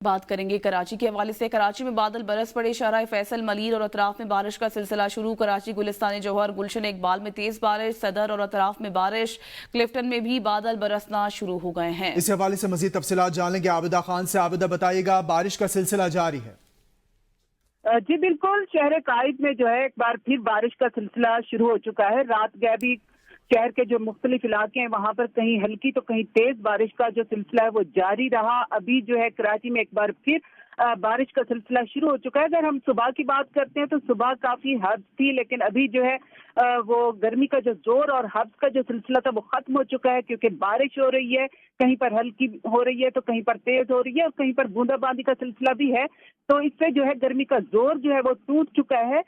بات کریں گے کراچی کے حوالے سے۔ کراچی میں بادل برس پڑے، شاہراہ فیصل، ملیر اور اطراف میں بارش کا سلسلہ شروع۔ کراچی، گلستان جوہر، گلشن اقبال میں تیز بارش، صدر اور اطراف میں بارش، کلفٹن میں بھی بادل برسنا شروع ہو گئے ہیں۔ اس حوالے سے مزید تفصیلات جان لیں گے عابدہ خان سے۔ عابدہ بتائیے گا، بارش کا سلسلہ جاری ہے؟ جی بالکل، شہر قائد میں جو ہے ایک بار پھر بارش کا سلسلہ شروع ہو چکا ہے۔ رات گئے بھی شہر کے جو مختلف علاقے ہیں وہاں پر کہیں ہلکی تو کہیں تیز بارش کا جو سلسلہ ہے وہ جاری رہا۔ ابھی جو ہے کراچی میں ایک بار پھر بارش کا سلسلہ شروع ہو چکا ہے۔ اگر ہم صبح کی بات کرتے ہیں تو صبح کافی حد تھی، لیکن ابھی جو ہے وہ گرمی کا جو زور اور حبس کا جو سلسلہ تھا وہ ختم ہو چکا ہے، کیونکہ بارش ہو رہی ہے، کہیں پر ہلکی ہو رہی ہے تو کہیں پر تیز ہو رہی ہے اور کہیں پر بوندا باندی کا سلسلہ بھی ہے۔ تو اس سے جو ہے گرمی کا زور جو ہے وہ ٹوٹ چکا ہے۔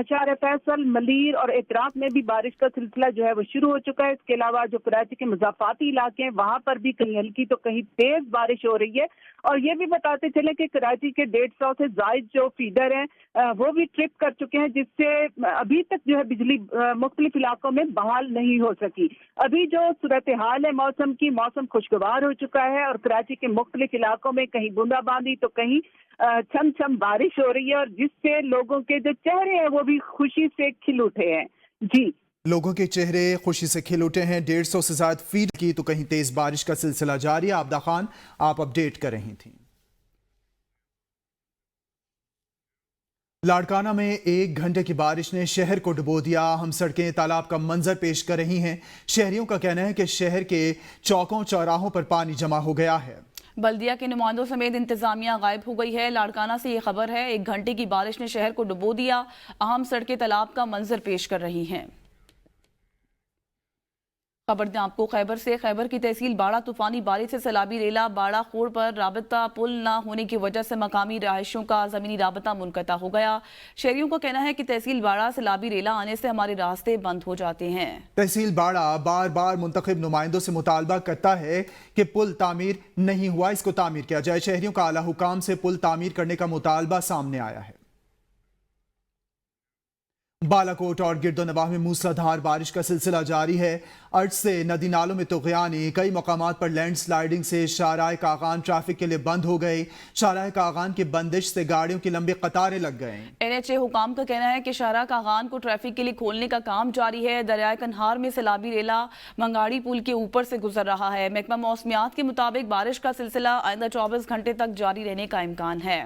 شاہراہ فیصل، ملیر اور اطراف میں بھی بارش کا سلسلہ جو ہے وہ شروع ہو چکا ہے۔ اس کے علاوہ جو کراچی کے مضافاتی علاقے ہیں وہاں پر بھی کہیں ہلکی تو کہیں تیز بارش ہو رہی ہے۔ اور یہ بھی بتاتے چلیں کہ کراچی کے 150 سے زائد جو فیڈر ہیں وہ بھی ٹرپ کر چکے ہیں، جس سے ابھی تک جو ہے بجلی مختلف علاقوں میں بحال نہیں ہو سکی۔ ابھی جو صورتحال ہے موسم کی، موسم خوشگوار ہو چکا ہے اور کراچی کے مختلف علاقوں میں کہیں بوندا باندی تو کہیں چھم چھم بارش ہو رہی ہے، اور جس سے لوگوں کے جو چہرے ہیں وہ بھی خوشی سے کھل اٹھے ہیں۔ جی، لوگوں کے چہرے خوشی سے کھل اٹھے ہیں۔ 150 سے زائد فیٹ کی تو کہیں تیز بارش کا سلسلہ جاری ہے۔ عابدہ خان، آپ اپڈیٹ کر رہی تھیں۔ لاڑکانہ میں 1 گھنٹے کی بارش نے شہر کو ڈبو دیا۔ ہم سڑکیں تالاب کا منظر پیش کر رہی ہیں۔ شہریوں کا کہنا ہے کہ شہر کے چوکوں چوراہوں پر پانی جمع ہو گیا ہے۔ بلدیہ کے نمائندوں سمیت انتظامیہ غائب ہو گئی ہے۔ لاڑکانہ سے یہ خبر ہے، 1 گھنٹے کی بارش نے شہر کو ڈبو دیا۔ اہم سڑکیں تالاب کا منظر پیش کر رہی ہیں۔ خبر دیں آپ کو خیبر سے۔ خیبر کی تحصیل باڑہ طوفانی بارش سے سیلابی ریلا باڑہ خوڑ پر رابطہ پل نہ ہونے کی وجہ سے مقامی رہائشیوں کا زمینی رابطہ منقطع ہو گیا۔ شہریوں کا کہنا ہے کہ تحصیل باڑہ سیلابی ریلا آنے سے ہمارے راستے بند ہو جاتے ہیں۔ تحصیل باڑہ بار بار منتخب نمائندوں سے مطالبہ کرتا ہے کہ پل تعمیر نہیں ہوا، اس کو تعمیر کیا جائے۔ شہریوں کا اعلیٰ حکام سے پل تعمیر کرنے کا مطالبہ سامنے آیا ہے۔ بالاکوٹ اور گرد و نواح میں موسلادھار بارش کا سلسلہ جاری ہے۔ ارج سے ندی نالوں میں طغیانی، کئی مقامات پر لینڈ سلائیڈنگ سے شاہراہ کاغان ٹریفک کے لیے بند ہو گئے۔ شاہراہ کاغان کی بندش سے گاڑیوں کی لمبی قطاریں لگ گئیں۔ NHA حکام کا کہنا ہے کہ شاہراہ کاغان کو ٹریفک کے لیے کھولنے کا کام جاری ہے۔ دریائے کنہار میں سیلابی ریلا منگاڑی پل کے اوپر سے گزر رہا ہے۔ محکمہ موسمیات کے مطابق بارش کا سلسلہ آئندہ 24 گھنٹے تک جاری رہنے کا امکان ہے۔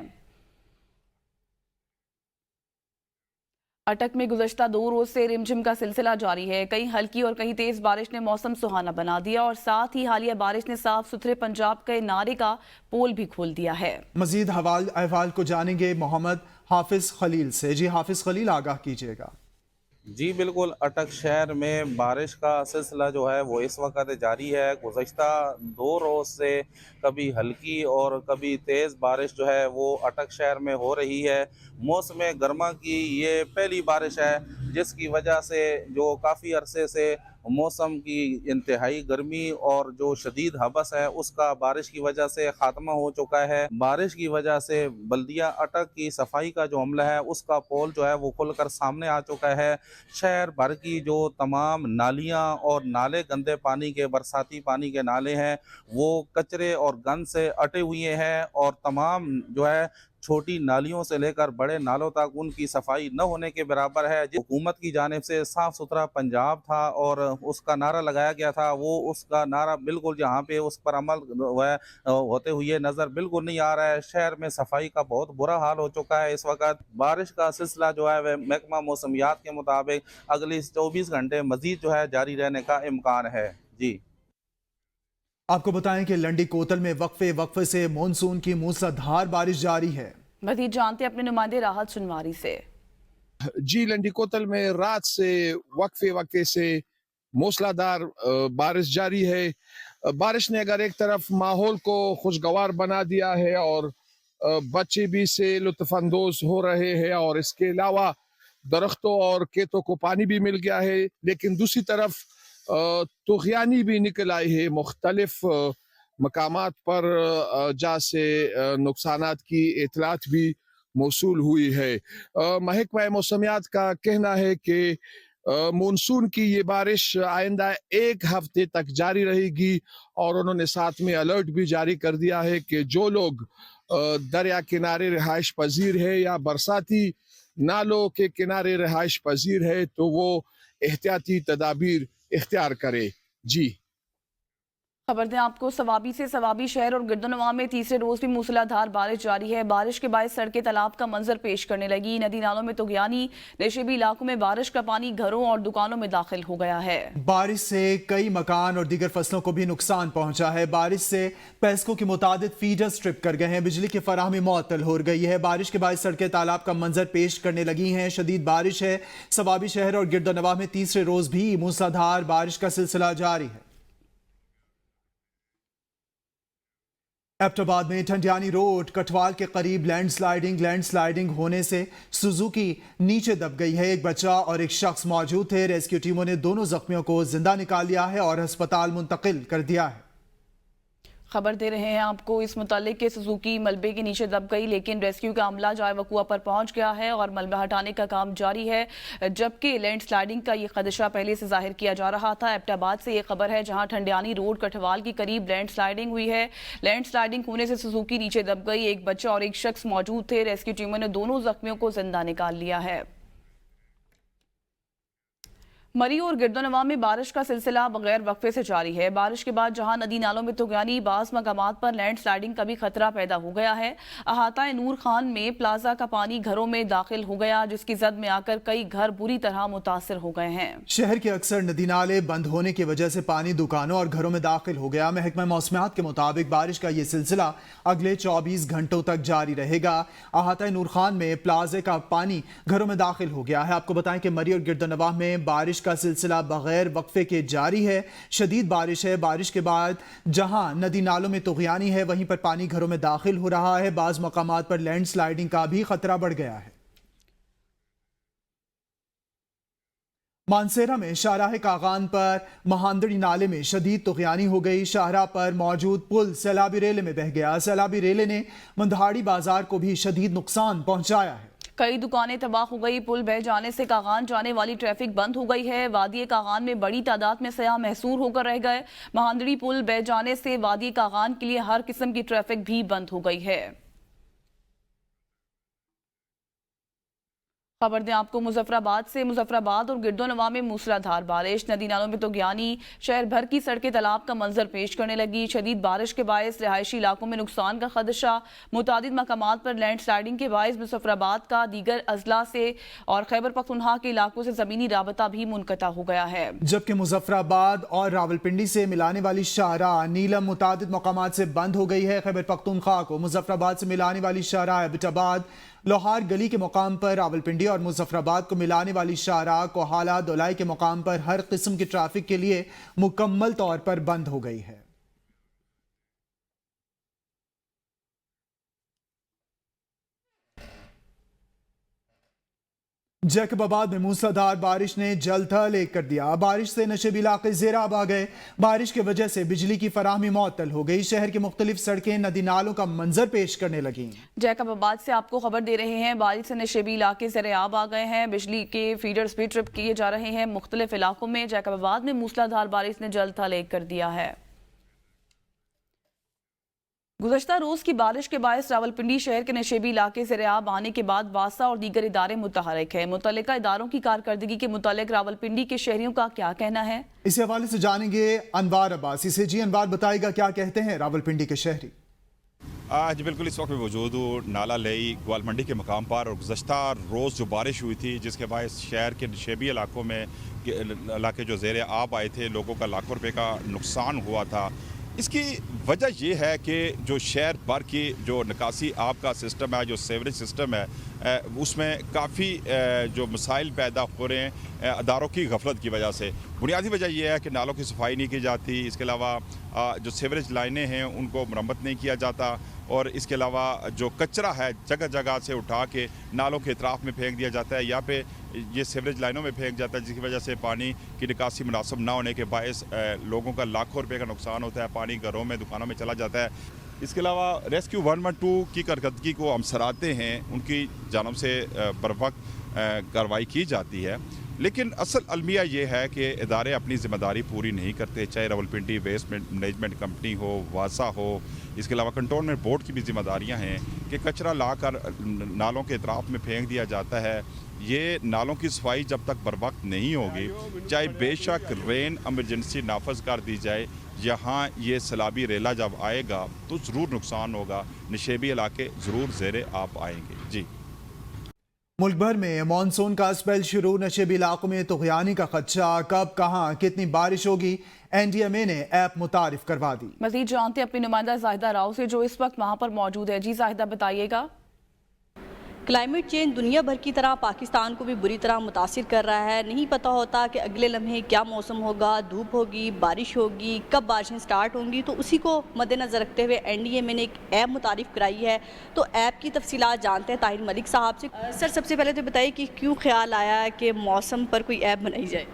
اٹک میں گزشتہ 2 روز سے رمجھم کا سلسلہ جاری ہے۔ کہیں ہلکی اور کہیں تیز بارش نے موسم سہانا بنا دیا، اور ساتھ ہی حالیہ بارش نے صاف ستھرے پنجاب کے نعرے کا پول بھی کھول دیا ہے۔ مزید احوال کو جانیں گے محمد حافظ خلیل سے۔ جی حافظ خلیل، آگاہ کیجیے گا۔ جی بالکل، اٹک شہر میں بارش کا سلسلہ جو ہے وہ اس وقت جاری ہے۔ گزشتہ 2 روز سے کبھی ہلکی اور کبھی تیز بارش جو ہے وہ اٹک شہر میں ہو رہی ہے۔ موسم گرما کی یہ پہلی بارش ہے جس کی وجہ سے جو کافی عرصے سے موسم کی انتہائی گرمی اور جو شدید ہبس ہے اس کا بارش کی وجہ سے خاتمہ ہو چکا ہے۔ بارش کی وجہ سے بلدیہ اٹک کی صفائی کا جو عملہ ہے اس کا پول جو ہے وہ کھل کر سامنے آ چکا ہے۔ شہر بھر کی جو تمام نالیاں اور نالے گندے پانی کے، برساتی پانی کے نالے ہیں، وہ کچرے اور گند سے اٹے ہوئے ہیں، اور تمام جو ہے چھوٹی نالیوں سے لے کر بڑے نالوں تک ان کی صفائی نہ ہونے کے برابر ہے۔ حکومت کی جانب سے صاف ستھرا پنجاب تھا اور اس کا نعرہ لگایا گیا تھا، وہ اس کا نعرہ بالکل جہاں پہ اس پر عمل ہوتے ہوئے نظر بالکل نہیں آ رہا ہے۔ شہر میں صفائی کا بہت برا حال ہو چکا ہے۔ اس وقت بارش کا سلسلہ جو ہے وہ محکمہ موسمیات کے مطابق اگلی 24 گھنٹے مزید جو ہے جاری رہنے کا امکان ہے۔ جی آپ کو بتائیں کہ لنڈی کوتل میں وقفے سے مونسون کی موسلادھار بارش جاری ہے۔ مزید جانتے اپنے نمائندے راحت سنواری سے۔ جی، لنڈی کوتل میں رات سے وقفے سے موسلادھار بارش جاری ہے۔ بارش نے اگر ایک طرف ماحول کو خوشگوار بنا دیا ہے اور بچے بھی سے لطف اندوز ہو رہے ہیں، اور اس کے علاوہ درختوں اور کھیتوں کو پانی بھی مل گیا ہے، لیکن دوسری طرف طغیانی بھی نکل آئی ہے۔ مختلف مقامات پر جہاں سے نقصانات کی اطلاعات بھی موصول ہوئی ہے۔ محکمہ موسمیات کا کہنا ہے کہ مونسون کی یہ بارش آئندہ 1 ہفتے تک جاری رہے گی، اور انہوں نے ساتھ میں الرٹ بھی جاری کر دیا ہے کہ جو لوگ दरिया किनारे रिहाइश पजीर है या बरसाती नालों के किनारे रिहाइश पजीर है तो वो एहतियाती तदाबीर इख्तियार करे। जी खबर दें आपको सवाबी से। सवाबी शहर और गिरदोनवा में तीसरे रोज भी मूसलाधार बारिश जारी है। बारिश के बाद सड़कें तालाब का मंजर पेश करने लगी। नदी नालों में तुगयानी, नशेबी इलाकों में बारिश का पानी घरों और दुकानों में दाखिल हो गया है। बारिश से कई मकान और दीगर फसलों को भी नुकसान पहुंचा है। बारिश से पैसकों की मुतादिद फीडर स्ट्रिप कर गए हैं। बिजली की फराहमी मुअत्तल हो गई है। बारिश के बाद सड़कें तालाब का मंजर पेश करने लगी हैं। शदीद बारिश है। सवाबी शहर और गिरदोनवा में तीसरे रोज भी मूसलाधार बारिश का सिलसिला जारी है। एबटाबाद में ठंडियानी रोड कटवाल के करीब लैंडस्लाइडिंग होने से सुजुकी नीचे दब गई है। एक बच्चा और एक शख्स मौजूद थे। रेस्क्यू टीमों ने दोनों जख्मियों को जिंदा निकाल लिया है और अस्पताल मुंतकिल कर दिया है। खबर दे रहे हैं आपको इस मुतालिक के सुजुकी मलबे के नीचे दब गई, लेकिन रेस्क्यू का अमला जाए वकुआ पर पहुंच गया है और मलबा हटाने का काम जारी है। जबकि लैंडस्लाइडिंग का ये खदशा पहले से जाहिर किया जा रहा था। एबटाबाद से ये खबर है जहां ठंडियानी रोड कठवाल के करीब लैंडस्लाइडिंग हुई है। लैंडस्लाइडिंग होने से सुजुकी नीचे दब गई। एक बच्चा और एक शख्स मौजूद थे। रेस्क्यू टीमों ने दोनों जख्मियों को जिंदा निकाल लिया है। मरी और गिरदोनवा में बारिश का सिलसिला बगैर वक्फे से जारी है। बारिश के बाद जहां नदी नालों में तुगयानी, बाज़ मकामात पर लैंड स्लाइडिंग का भी खतरा पैदा हो गया है। अहाता नूर खान में प्लाजा का पानी घरों में दाखिल हो गया, जिसकी जद में आकर कई घर बुरी तरह मुतासर हो गए हैं। शहर के अक्सर नदी नाले बंद होने की वजह से पानी दुकानों और घरों में दाखिल हो गया। महकमा मौसमियात के मुताबिक बारिश का ये सिलसिला अगले 24 घंटों तक जारी रहेगा। अहाता नूर खान में प्लाजे का पानी घरों में दाखिल हो गया है। आपको बताएं कि मरी और गिरदोनवा में बारिश का सिलसिला बगैर वक्फे के जारी है। शदीद बारिश है। बारिश के बाद जहां नदी नालों में तुगयानी है, वहीं पर पानी घरों में दाखिल हो रहा है। बाज़ मकामात पर लैंडस्लाइडिंग का भी खतरा बढ़ गया है। मानसेरा में शाहराह कागान पर महांदड़ी नाले में शदीद तुगयानी हो गई। शाहराह पर मौजूद पुल सैलाबी रेले में बह गया। सैलाबी रेले ने मंदहाड़ी बाजार को भी शदीद नुकसान पहुंचाया है। कई दुकानें तबाह हो गई। पुल बह जाने से कागान जाने वाली ट्रैफिक बंद हो गई है। वादी कागान में बड़ी तादाद में सयाह महसूर होकर रह गए। महांदड़ी पुल बह जाने से वादी कागान के लिए हर किस्म की ट्रैफिक भी बंद हो गई है। खबर दें आपको मुजफ्फराबाद से। मुजफ्फराबाद और गिरदोनवा में मूसलाधार बारिश, नदी नालों में तुगयानी, शहर भर की सड़कें तालाब का मंजर पेश करने लगी। शदीद बारिश के बायस रिहायशी इलाकों में नुकसान का खदशा। मुतादिद मकामात पर लैंड स्लाइडिंग के बायस मुजफ्फराबाद का दीगर अजला से और खैबर पख्तूनख्वा के इलाकों से जमीनी राबता भी मुनक़ता हो गया है। जबकि मुजफ्फराबाद और रावलपिंडी से मिलाने वाली शाहराह नीलम मुतादिद मकामात से बंद हो गई है। खैबर पख्तूनख्वा को मुजफ्फराबाद से मिलाने वाली शाहराह एबटाबाद लोहार गली के मुकाम पर, रावलपिंडी और मुजफ्फराबाद को मिलाने वाली शाहराह कोहाला दोलाई के मुकाम पर हर किस्म की ट्रैफिक के लिए मुकम्मल तौर पर बंद हो गई है। जैकबाबाद में मूसलाधार बारिश ने जलथल एक कर दिया। बारिश से नशेबी इलाके ज़ेराब आ गए। बारिश की वजह से बिजली की फराहमी मुअत्तल हो गई। शहर की मुख्तलिफ सड़कें नदी नालों का मंजर पेश करने लगी। जैकबाबाद से आपको खबर दे रहे हैं। बारिश से नशेबी इलाके ज़ेराब आ गए हैं। बिजली के फीडर्स भी ट्रिप किए जा रहे हैं मुख्तलिफ इलाकों में। जैकबाबाद में मूसलाधार बारिश ने जलथल एक कर दिया है। गुज़श्ता रोज की बारिश के बायस रावलपिंडी शहर के नशेबी इलाके से रियाब आने के बाद वासा और दीगर इदारे मुतहरिक है। मुतल्लिका इदारों की कारकर्दगी के मुतालिक रावलपिंडी के शहरियों का क्या कहना है, इस हवाले से जानेंगे अनवार अब्बासी से। जी अनवार, बताएगा क्या कहते हैं रावलपिंडी के शहरी। आज बिल्कुल इस वक्त में मौजूद हूँ नाला लई ग्वाल मंडी के मकाम पर, और गुज़श्ता रोज़ जो बारिश हुई थी जिसके बायस शहर के नशेबी इलाकों में इलाके जो ज़ेर आब आए थे, लोगों का लाखों रुपये का नुकसान हुआ था। इसकी वजह ये है कि जो शहर भर की जो निकासी आब का सिस्टम है, जो सीवरेज सिस्टम है, उसमें काफ़ी जो मसाइल पैदा हो रहे हैं अदारों की गफलत की वजह से। बुनियादी वजह यह है कि नालों की सफाई नहीं की जाती। इसके अलावा जो सीवरेज लाइनें हैं उनको मरम्मत नहीं किया जाता, और इसके अलावा जो कचरा है जगह जगह से उठा के नालों के अतराफ़ में फेंक दिया जाता है, या पे ये सीवरेज लाइनों में फेंक जाता है, जिसकी वजह से पानी की निकासी मुनासिब ना होने के बायस लोगों का लाखों रुपये का नुकसान होता है। पानी घरों में दुकानों में चला जाता है। इसके अलावा रेस्क्यू 112 की कारकर्दगी को हम सराहते हैं, उनकी जानब से बर वक्त कार्रवाई की जाती है, लेकिन असल अलमिया ये है कि इदारे अपनी ज़िम्मेदारी पूरी नहीं करते, चाहे रावलपिंडी वेस्ट मैनेजमेंट कंपनी हो, वासा हो, इसके अलावा कंटोनमेंट बोर्ड की भी ज़िम्मेदारियाँ हैं कि कचरा लाकर नालों के अतराफ़ में फेंक दिया जाता है। ये नालों की सफाई जब तक बर वक्त नहीं होगी, चाहे बेशक रेन एमरजेंसी नाफज कर दी जाए, यहाँ ये सैलाबी रेला जब आएगा तो ज़रूर नुकसान होगा, नशेबी इलाके ज़रूर ज़ेरे आप आएंगे। जी, मुल्क भर में मानसून का स्पेल शुरू, नशेबी इलाकों में तुग़यानी का खदशा, कब कहाँ कितनी बारिश होगी NDMA ने ऐप मुतारिफ करवा दी। मजीद जानते हैं अपनी नुमाइंदा जाहिदा राव से जो इस वक्त वहाँ पर मौजूद है। जी जाहिदा, बताइएगा। क्लाइमेट चेंज दुनिया भर की तरह पाकिस्तान को भी बुरी तरह मुतासिर कर रहा है। नहीं पता होता कि अगले लम्हे क्या मौसम होगा, धूप होगी, बारिश होगी, कब बारिशें स्टार्ट होंगी। तो उसी को मद्देनज़र रखते हुए NDMA ने एक ऐप मुतारिफ कराई है। तो ऐप की तफसीलात जानते हैं ताहिर मलिक साहब से। सर, सबसे पहले तो बताइए कि क्यों ख्याल आया कि मौसम पर कोई ऐप बनाई जाए?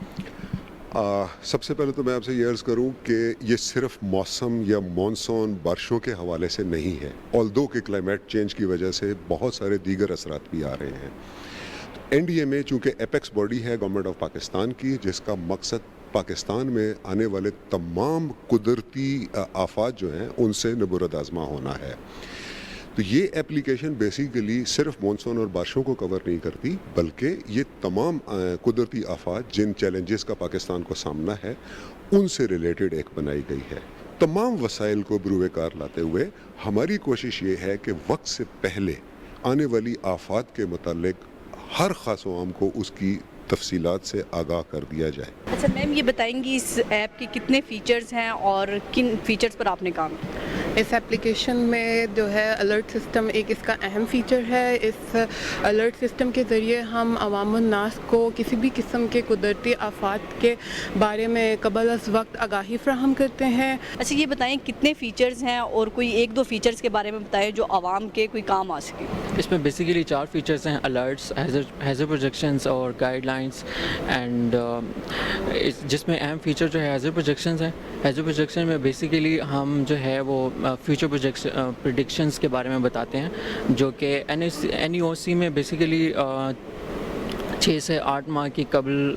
सबसे पहले तो मैं आपसे ये अर्ज़ करूं कि ये सिर्फ मौसम या मानसून बारिशों के हवाले से नहीं है, ऑल्दो कि क्लाइमेट चेंज की वजह से बहुत सारे दीगर असरात भी आ रहे हैं। तो NDMA चूँकि एपेक्स बॉडी है गवर्नमेंट ऑफ पाकिस्तान की, जिसका मकसद पाकिस्तान में आने वाले तमाम कुदरती आफात जो हैं उनसे नबूरद आज़मा होना है। तो ये एप्लीकेशन बेसिकली सिर्फ मानसून और बारिशों को कवर नहीं करती, बल्कि ये तमाम कुदरती आफात जिन चैलेंजेस का पाकिस्तान को सामना है उनसे रिलेटेड एक बनाई गई है। तमाम वसाइल को बरूएकार लाते हुए हमारी कोशिश ये है कि वक्त से पहले आने वाली आफात के मुतालिक हर खास आवाम को उसकी तफसीलात से आगाह कर दिया जाए। अच्छा मैम, ये बताएंगी इस ऐप के कितने फ़ीचर्स हैं और किन फ़ीचर्स पर आपने काम किया? इस एप्लीकेशन में जो है अलर्ट सिस्टम एक इसका अहम फ़ीचर है। इस अलर्ट सिस्टम के ज़रिए हम अवामुन्नास को किसी भी किस्म के कुदरती आफात के बारे में कबल अज़ वक्त आगाही फ्राहम करते हैं। अच्छा, ये बताएं कितने फ़ीचर्स हैं और कोई एक दो फ़ीचर्स के बारे में बताएं जो आवाम के कोई काम आ सके। इसमें बेसिकली 4 फीचर्स हैं: अलर्ट्स, हैज़र्ड प्रोजेक्शंस और गाइडलाइंस। एंड जिसमें अहम फीचर जो है हैज़र्ड प्रोजेक्शंस है। हैज़र्ड प्रोजेक्शन में बेसिकली हम जो है वो फ्यूचर प्रेडिक्शंस के बारे में बताते हैं, जो कि NEOC में बेसिकली 6 से 8 माह की कबल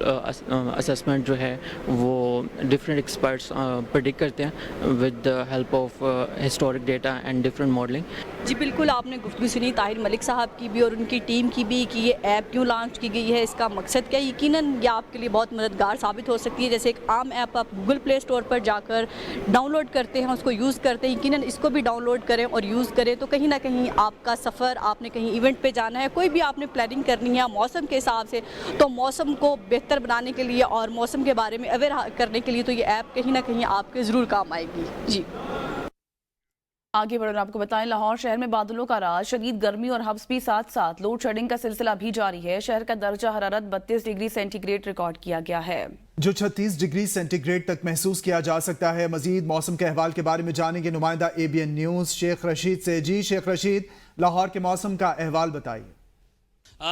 असेसमेंट जो है वो डिफरेंट एक्सपर्ट्स प्रेडिक्ट करते हैं with the help of historic data and different modelling. जी बिल्कुल, आपने गुफ्तगू सुनी ताहिर मलिक साहब की भी और उनकी टीम की भी कि ये ऐप क्यों लॉन्च की गई है, इसका मकसद क्या है। यकीनन ये आपके लिए बहुत मददगार साबित हो सकती है। जैसे एक आम ऐप आप गूगल प्ले स्टोर पर जाकर डाउनलोड करते हैं, उसको यूज़ करते हैं, यकीनन इसको भी डाउनलोड करें और यूज़ करें तो कहीं ना कहीं आपका सफ़र, आपने कहीं इवेंट पे जाना है, कोई भी आपने प्लानिंग करनी है मौसम के हिसाब से, तो मौसम को बेहतर बनाने के लिए और मौसम के बारे में अवेयर करने के लिए तो ये ऐप कहीं ना कहीं आपके ज़रूर काम आएगी। जी आगे बढ़कर आपको बताएं, लाहौर शहर में बादलों का राज, शदीद गर्मी और हब्स भी साथ साथ लोड शेडिंग का सिलसिला भी जारी है। शहर का दर्जा हरारत 32 डिग्री सेंटीग्रेड रिकॉर्ड किया गया है, जो 36 डिग्री सेंटीग्रेड तक महसूस किया जा सकता है। मजीद मौसम के अहवाल के बारे में जानेंगे नुमाइंदा ABN न्यूज़ शेख रशीद से। जी शेख रशीद, लाहौर के मौसम का अहवाल बताइए।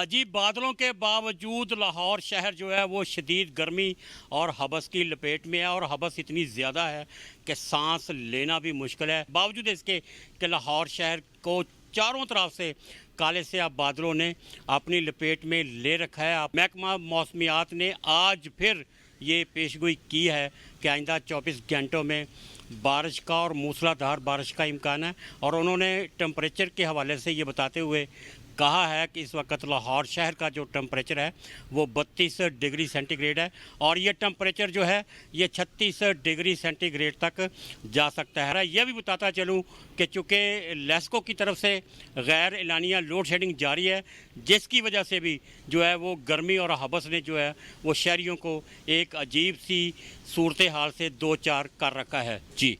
जी, बादलों के बावजूद लाहौर शहर जो है वो शदीद गर्मी और हबस की लपेट में है, और हबस इतनी ज़्यादा है कि सांस लेना भी मुश्किल है। बावजूद इसके कि लाहौर शहर को चारों तरफ से काले से अब बादलों ने अपनी लपेट में ले रखा है। महकमा मौसमियात ने आज फिर ये पेशगोई की है कि आइंदा 24 घंटों में बारिश का और मूसलाधार बारिश का इम्कान है, और उन्होंने टेम्परेचर के हवाले से ये बताते हुए कहा है कि इस वक्त लाहौर शहर का जो टेम्परेचर है वो 32 डिग्री सेंटीग्रेड है, और ये टेम्परेचर जो है ये 36 डिग्री सेंटीग्रेड तक जा सकता है। यह भी बताता चलूँ कि चूँकि लेस्को की तरफ से गैर एलानिया लोड शेडिंग जारी है, जिसकी वजह से भी जो है वो गर्मी और हबस ने जो है वो शहरियों को एक अजीब सी सूरत हाल से दो चार कर रखा है। जी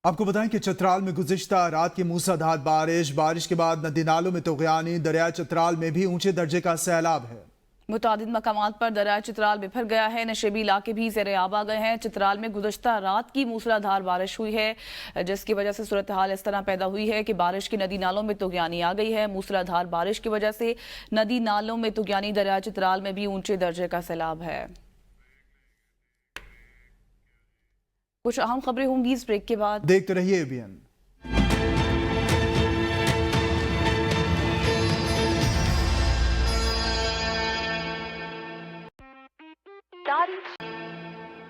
आपको बताएं कि चतराल में गुज़िश्ता रात की मूसलाधार बारिश के बाद नदी नालों में तुग़यानी, दरिया चतराल में भी ऊंचे दर्जे का सैलाब है। मुतादिद मकामात पर दरिया चित्राल बिफर गया है, नशेबी इलाके भी ज़ेरे आब आ गए हैं। चित्राल में गुज़श्ता रात की मूसलाधार बारिश हुई है, जिसकी वजह से सूरत हाल इस तरह पैदा हुई है कि बारिश की नदी नालों में तुग़यानी आ गई है। मूसलाधार बारिश की वजह से नदी नालों में तुग़यानी, दरिया चित्राल में भी ऊंचे दर्जे का सैलाब है। कुछ अहम खबरें होंगी इस ब्रेक के बाद, देखते रहिए ABN।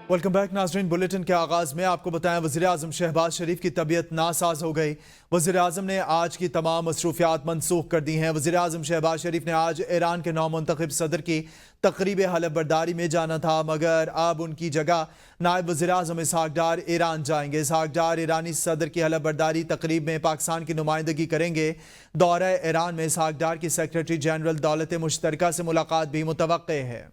वेलकम बैक नाजरीन। बुलेटिन के आगाज में आपको बताएं, वज़ीर-ए-आज़म शहबाज शरीफ की तबीयत नासाज हो गई। वज़ीर-ए-आज़म ने आज की तमाम मसरूफियात मनसूख कर दी हैं। वज़ीर-ए-आज़म शहबाज शरीफ ने आज ईरान के नौमुंतखब सदर की तकरीब हलफ बरदारी में जाना था, मगर अब उनकी जगह नायब वज़ीर-ए-आज़म इसहाक डार ईरान जाएंगे। इसहाक डार ईरानी सदर की हलफ बरदारी तकरीब में पाकिस्तान की नुमाइंदगी करेंगे। दौरा ईरान में इसहाक डार की सेक्रेटरी जनरल दौलत मुश्तरका से मुलाकात भी मुतवक्के है।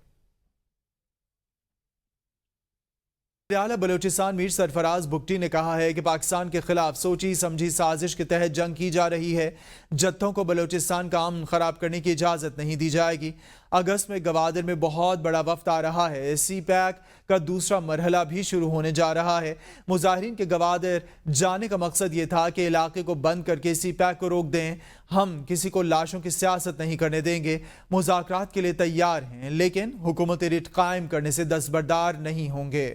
आला बलोचिस्तान मीर सरफराज बुगटी ने कहा है कि पाकिस्तान के खिलाफ सोची समझी साजिश के तहत जंग की जा रही है। जत्थों को बलोचिस्तान का अमन खराब करने की इजाज़त नहीं दी जाएगी। अगस्त में गवादर में बहुत बड़ा वफ्द आ रहा है। सी पैक का दूसरा मरहला भी शुरू होने जा रहा है। मुजाहिरीन के गवादर जाने का मकसद ये था कि इलाके को बंद करके सी पैक को रोक दें। हम किसी को लाशों की सियासत नहीं करने देंगे। मुज़ाकरात के लिए तैयार हैं, लेकिन हुकूमत रिट कायम करने से दस्तबरदार नहीं होंगे।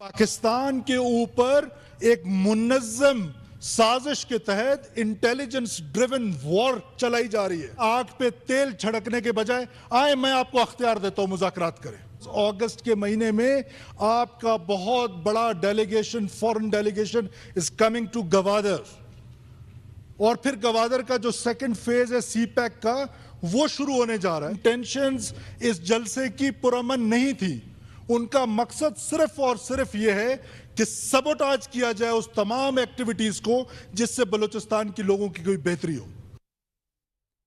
पाकिस्तान के ऊपर एक मुनज़्ज़म साजिश के तहत इंटेलिजेंस ड्रिवन वॉर चलाई जा रही है। आग पे तेल छिड़कने के बजाय आए मैं आपको अख्तियार देता हूं, मुज़ाकरात करें। अगस्त के महीने में आपका बहुत बड़ा delegation, foreign delegation is coming to Gwadar, और फिर गवादर का जो सेकंड फेज है सी पैक का, वो शुरू होने जा रहा है। टेंशंस इस जलसे की पुरअमन नहीं थी। उनका मकसद सिर्फ और सिर्फ यह है कि सबोटाज किया जाए उस तमाम एक्टिविटीज को जिससे बलूचिस्तान के लोगों की कोई बेहतरी हो।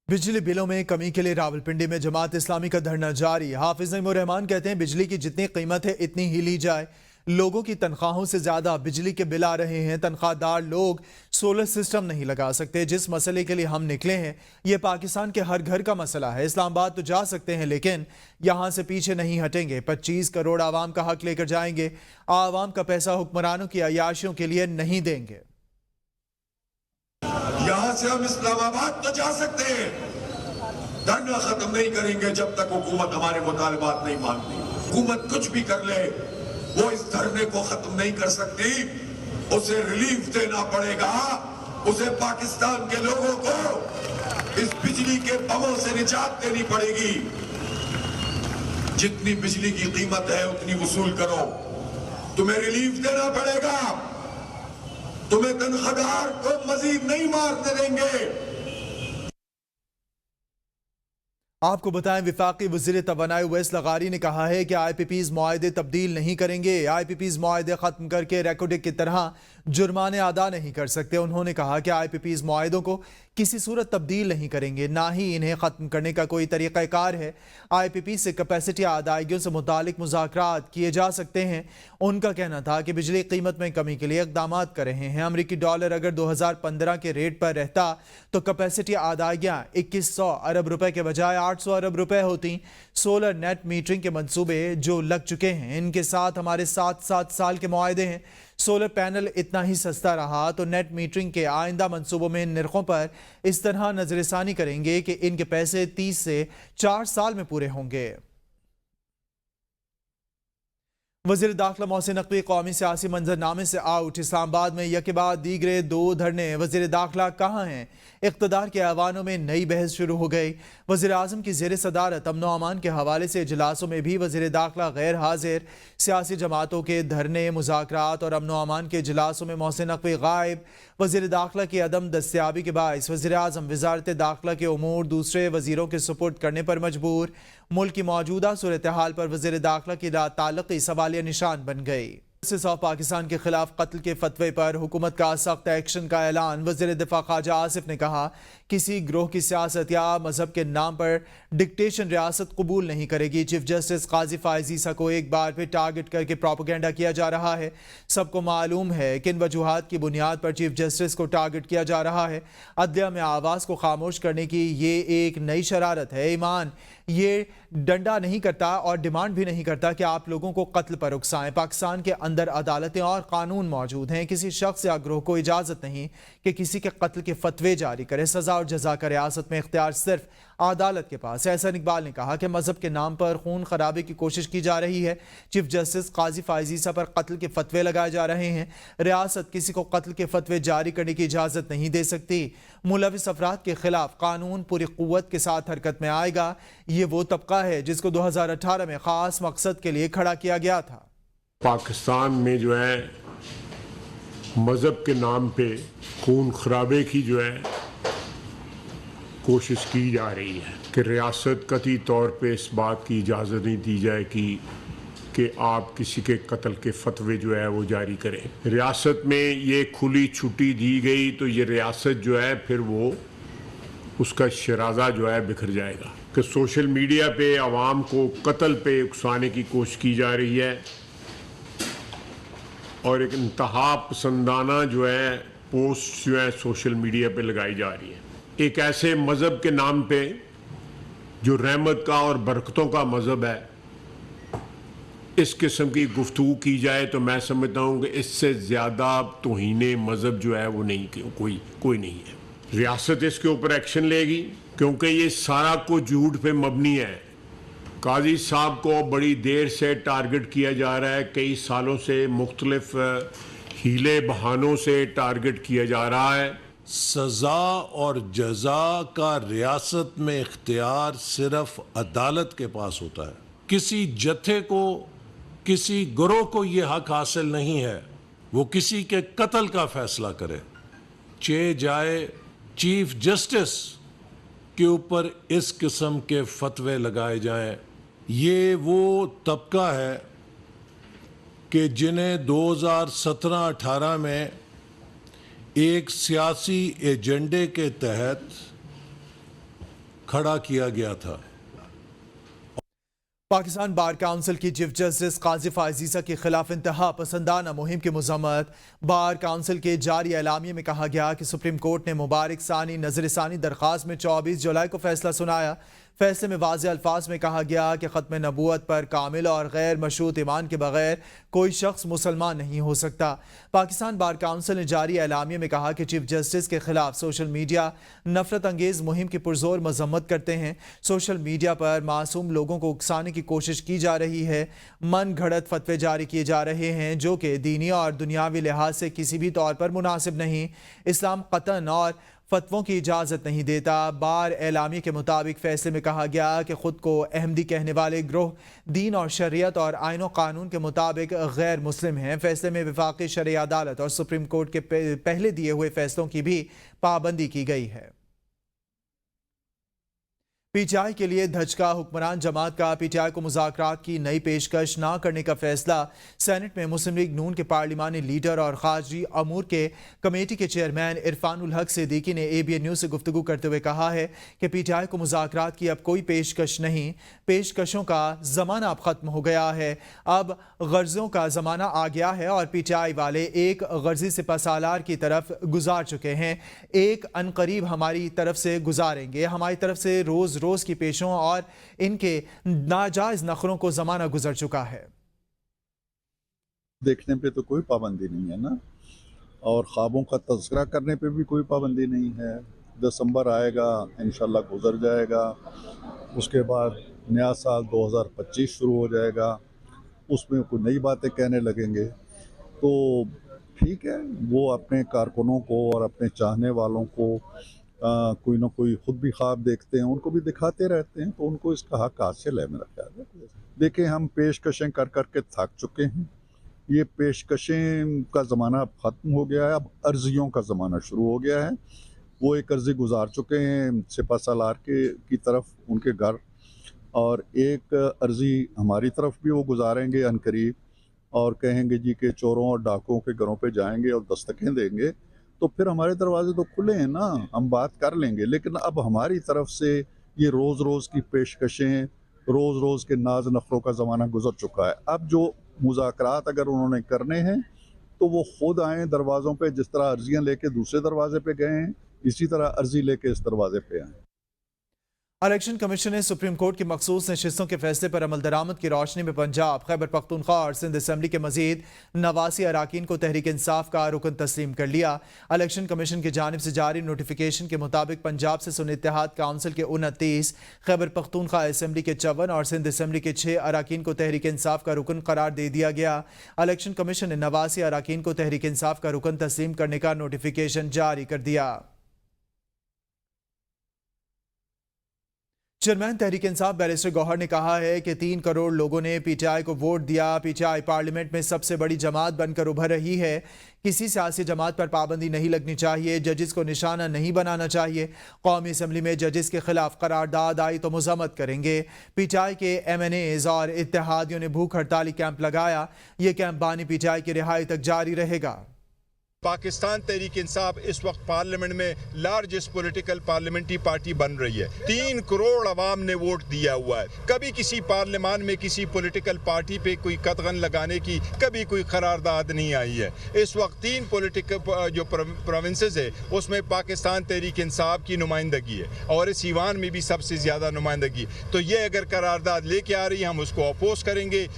बिजली बिलों में कमी के लिए रावलपिंडी में जमात इस्लामी का धरना जारी। हाफिज नईमुर रहमान कहते हैं, बिजली की जितनी कीमत है इतनी ही ली जाए। लोगों की तनख्वाहों से ज्यादा बिजली के बिल आ रहे हैं। तनख्वाहदार लोग सोलर सिस्टम नहीं लगा सकते। जिस मसले के लिए हम निकले हैं, यह पाकिस्तान के हर घर का मसला है। इस्लामाबाद तो जा सकते हैं, लेकिन यहां से पीछे नहीं हटेंगे। 25 करोड़ आवाम का हक लेकर जाएंगे। आवाम का पैसा हुक्मरानों की अयाशियों के लिए नहीं देंगे। यहां से हम इस्लामाबाद तो जा सकते हैं, धरना खत्म नहीं करेंगे जब तक हुकूमत हमारे मुतालबात नहीं मानती। हुकूमत कुछ भी कर ले, वो इस धरने को खत्म नहीं कर सकती। उसे रिलीफ देना पड़ेगा। उसे पाकिस्तान के लोगों को इस बिजली के बमों से निजात देनी पड़ेगी। जितनी बिजली की कीमत है उतनी वसूल करो। तुम्हें रिलीफ देना पड़ेगा। तुम्हें तनख्वाहदार को मजीद नहीं मारने देंगे। आपको बताएं, विफाकी वज़ीर तवानाई उवैस लगारी ने कहा है कि IPPs मुआहदे तब्दील नहीं करेंगे। IPPs मुआहदे ख़त्म करके रेकोडिक की तरह जुर्माने अदा नहीं कर सकते। उन्होंने कहा कि IPPs मुआहदों को किसी सूरत तब्दील नहीं करेंगे, ना ही इन्हें ख़त्म करने का कोई तरीक़ाकार है। IPP से कैपेसिटी अदायगियों से मुतालिक मुज़ाकरात किए जा सकते हैं। उनका कहना था कि बिजली कीमत में कमी के लिए इक़दाम कर रहे हैं। अमरीकी डॉलर अगर 2015 के रेट पर रहता तो कैपेसिटी अदायगियाँ 2100 अरब रुपए के बजाय 800 अरब रुपए होती। सोलर नेट मीटरिंग के मंसूबे जो लग चुके हैं, इनके साथ हमारे 7 साल के मुआहदे हैं। सोलर पैनल इतना ही सस्ता रहा तो नेट मीटरिंग के आइंदा मंसूबों में निर्खों पर इस तरह नजरसानी करेंगे कि इनके पैसे 30 से 4 साल में पूरे होंगे। वज़ीर दाखिला मोहसिन नकवी कौमी सियासी मंजरनामे से आउट। इस्लामाबाद में यके बाद दीगरे 2 धरने। वज़ीर दाखिला कहाँ हैं? इक़्तिदार के ऐवानों में नई बहस शुरू हो गई। वज़ीर आज़म की ज़ेर सदारत अमन व अमान के हवाले से इजलासों में भी वज़ीर दाखिला गैर हाजिर। सियासी जमातों के धरने, मुज़ाकरात और अमन व अमान के इजलासों में मोहसिन नकवी गायब। वज़ीर दाखिला की अदम दस्तियाबी के बायस वज़ीर आज़म वज़ारत दाखिला के उमूर दूसरे वज़ीरों के सुपुर्द करने पर मजबूर। मुल्क की मौजूदा सूरत हाल पर वज़ीर दाखिला की लाताल्लुक़ी सवालिया निशान बन गई। पाकिस्तान के खिलाफ कत्ल के फतवे पर हुकूमत का सख्त एक्शन का ऐलान। वज़ीर दिफा ख्वाजा आसिफ ने कहा, किसी ग्रोह की सियासत या मजहब के नाम पर डिक्टेशन रियासत कबूल नहीं करेगी। चीफ जस्टिस काजी फायज़ ईसा को एक बार फिर टारगेट करके प्रोपेगेंडा किया जा रहा है। सबको मालूम है किन वजूहात की बुनियाद पर चीफ जस्टिस को टारगेट किया जा रहा है। अदलिया में आवाज़ को खामोश करने की ये एक नई शरारत है। ईमान ये डंडा नहीं करता और डिमांड भी नहीं करता कि आप लोगों को कत्ल पर उकसाएं। पाकिस्तान के अंदर अदालतें और कानून मौजूद हैं। किसी शख्स या ग्रोह को इजाज़त नहीं कि किसी के कत्ल के फतवे जारी करे। सज़ा और जज़ा का रियासत में इख्तियार सिर्फ अदालत के पास है। एहसन इकबाल ने कहा कि मजहब के नाम पर खून खराबे की कोशिश की जा रही है। चीफ जस्टिस काजी फायज़ ईसा पर कत्ल के फतवे लगाए जा रहे हैं। रियासत किसी को कत्ल के फतवे जारी करने की इजाज़त नहीं दे सकती। मुलविस अफराद के खिलाफ कानून पूरी कुव्वत के साथ हरकत में आएगा। ये वो तबका है जिसको 2018 में खास मकसद के लिए खड़ा किया गया था। پاکستان میں جو ہے مذہب کے نام پہ خون خرابے کی جو ہے کوشش کی جا رہی ہے کہ ریاست قطعی طور پہ اس بات کی اجازت نہیں دی جائے کہ آپ کسی کے قتل کے فتوے جو ہے وہ جاری کریں. ریاست میں یہ کھلی چھٹی دی گئی تو یہ ریاست جو ہے پھر وہ اس کا شرازہ جو ہے بکھر جائے گا کہ سوشل میڈیا پہ عوام کو قتل پہ اکسانے کی کوشش کی جا رہی ہے اور ایک انتہا پسندانہ جو ہے پوسٹ جو ہے سوشل میڈیا پہ لگائی جا رہی ہے. ایک ایسے مذہب کے نام پہ جو رحمت کا اور برکتوں کا مذہب ہے اس قسم کی گفتگو کی جائے تو میں سمجھتا ہوں کہ اس سے زیادہ توہین مذہب جو ہے وہ نہیں کوئی نہیں ہے. ریاست اس کے اوپر ایکشن لے گی کیونکہ یہ سارا کچھ جھوٹ پہ مبنی ہے. قاضی صاحب کو بڑی دیر سے ٹارگٹ کیا جا رہا ہے, کئی سالوں سے مختلف ہیلے بہانوں سے ٹارگٹ کیا جا رہا ہے. سزا اور جزا کا ریاست میں اختیار صرف عدالت کے پاس ہوتا ہے. کسی جتھے کو, کسی گروہ کو یہ حق حاصل نہیں ہے وہ کسی کے قتل کا فیصلہ کرے. جائے چیف جسٹس کے اوپر اس قسم کے فتوے لگائے جائیں. یہ وہ طبقہ ہے کہ جنہیں 2017-18 میں ایک سیاسی ایجنڈے کے تحت کھڑا کیا گیا تھا. پاکستان بار کونسل کی چیف جسٹس قاضی فائزہ کے خلاف انتہا پسندانہ مہم کی مذمت. بار کونسل کے جاری اعلامیے میں کہا گیا کہ سپریم کورٹ نے مبارک ثانی نظر ثانی درخواست میں 24 جولائی کو فیصلہ سنایا. فیصلے میں واضح الفاظ میں کہا گیا کہ ختم نبوت پر کامل اور غیر مشروط ایمان کے بغیر کوئی شخص مسلمان نہیں ہو سکتا. پاکستان بار کونسل نے جاری اعلامیے میں کہا کہ چیف جسٹس کے خلاف سوشل میڈیا نفرت انگیز مہم کی پرزور مذمت کرتے ہیں. سوشل میڈیا پر معصوم لوگوں کو اکسانے کی کوشش کی جا رہی ہے. من گھڑت فتوے جاری کیے جا رہے ہیں جو کہ دینی اور دنیاوی لحاظ سے کسی بھی طور پر مناسب نہیں. اسلام قطعاً اور فتووں کی اجازت نہیں دیتا. بار اعلامیے کے مطابق فیصلے میں کہا گیا کہ خود کو احمدی کہنے والے گروہ دین اور شریعت اور آئین و قانون کے مطابق غیر مسلم ہیں. فیصلے میں وفاقی شرعی عدالت اور سپریم کورٹ کے پہلے دیے ہوئے فیصلوں کی بھی پابندی کی گئی ہے. پی ٹی آئی کے لیے دھچکا. حکمران جماعت کا پی ٹی آئی کو مذاکرات کی نئی پیشکش نہ کرنے کا فیصلہ. سینٹ میں مسلم لیگ نون کے پارلیمانی لیڈر اور خارجی امور کے کمیٹی کے چیئرمین عرفان الحق صدیقی نے اے بی این نیوز سے گفتگو کرتے ہوئے کہا ہے کہ پی ٹی آئی کو مذاکرات کی اب کوئی پیشکش نہیں. پیشکشوں کا زمانہ اب ختم ہو گیا ہے. اب غرضوں کا زمانہ آ گیا ہے اور پی ٹی آئی والے ایک غرضی سپہ سالار کی طرف گزار چکے ہیں. ایک عنقریب ہماری طرف سے گزاریں گے. ہماری طرف سے روز کی پیشوں اور ان کے ناجائز نخروں کو زمانہ گزر چکا ہے. دیکھنے پہ تو کوئی پابندی نہیں ہے نا, اور خوابوں کا تذکرہ کرنے پہ بھی کوئی پابندی نہیں ہے. دسمبر آئے گا, انشاءاللہ گزر جائے گا. اس کے بعد نیا سال 2025 شروع ہو جائے گا, اس میں کوئی نئی باتیں کہنے لگیں گے. تو ٹھیک ہے, وہ اپنے کارکنوں کو اور اپنے چاہنے والوں کو کوئی نہ کوئی خود بھی خواب دیکھتے ہیں, ان کو بھی دکھاتے رہتے ہیں, تو ان کو اس کا حق حاصل ہے میرا خیال ہے. دیکھیں, ہم پیشکشیں کر کے تھک چکے ہیں. یہ پیشکشیں کا زمانہ اب ختم ہو گیا ہے. اب عرضیوں کا زمانہ شروع ہو گیا ہے. وہ ایک عرضی گزار چکے ہیں سپہ سالار کی طرف ان کے گھر, اور ایک عرضی ہماری طرف بھی وہ گزاریں گے عنقریب, اور کہیں گے جی کہ چوروں اور ڈاکوؤں کے گھروں پہ جائیں گے اور دستکیں دیں گے. تو پھر ہمارے دروازے تو کھلے ہیں نا, ہم بات کر لیں گے. لیکن اب ہماری طرف سے یہ روز کی پیشکشیں, روز کے ناز نخروں کا زمانہ گزر چکا ہے. اب جو مذاکرات اگر انہوں نے کرنے ہیں تو وہ خود آئیں دروازوں پہ. جس طرح عرضیاں لے کے دوسرے دروازے پہ گئے ہیں, اسی طرح عرضی لے کے اس دروازے پہ آئیں. الیکشن کمیشن نے سپریم کورٹ کی مخصوص نشستوں کے فیصلے پر عمل درآمد کی روشنی میں پنجاب, خیبر پختونخوا اور سندھ اسمبلی کے مزید 89 اراکین کو تحریک انصاف کا رکن تسلیم کر لیا. الیکشن کمیشن کی جانب سے جاری نوٹیفیکیشن کے مطابق پنجاب سے سنی اتحاد کونسل کے 29, خیبر پختونخوا اسمبلی کے 54 اور سندھ اسمبلی کے 6 اراکین کو تحریک انصاف کا رکن قرار دے دیا گیا. الیکشن کمیشن نے 89 اراکین کو تحریک انصاف کا رکن تسلیم کرنے کا نوٹیفیکیشن جاری کر دیا. चेयरमैन तहरीक इंसाफ बैरिस्टर गौहर ने कहा है कि 3 करोड़ लोगों ने पीटीआई को वोट दिया। पीटीआई पार्लियामेंट में सबसे बड़ी जमात बनकर उभर रही है। किसी सियासी जमात पर पाबंदी नहीं लगनी चाहिए, जजिस को निशाना नहीं बनाना चाहिए। कौमी असम्बली में जजिस के खिलाफ करारदाद आई तो मजम्मत करेंगे। पीटीआई के MNAs और इत्तेहादियों ने भूख हड़ताली कैंप लगाया। ये कैंप बानी पीटीआई की रिहाई तक जारी रहेगा। पाकिस्तान तहरीक इंसाफ इस वक्त पार्लियामेंट में लार्जेस्ट पॉलिटिकल पार्लियामेंट्री पार्टी बन रही है। 3 करोड़ अवाम ने वोट दिया हुआ है। कभी किसी पार्लियामान में किसी पॉलिटिकल पार्टी पे कोई कतगन लगाने की कभी कोई करारदाद नहीं आई है। इस वक्त 3 पॉलिटिकल जो प्रोविंसेस है उसमें पाकिस्तान तहरीक इंसाफ की नुमाइंदगी है और इस ईवान में भी सबसे ज़्यादा नुमाइंदगी। तो ये अगर करारदाद लेके आ रही है हम उसको अपोज करेंगे।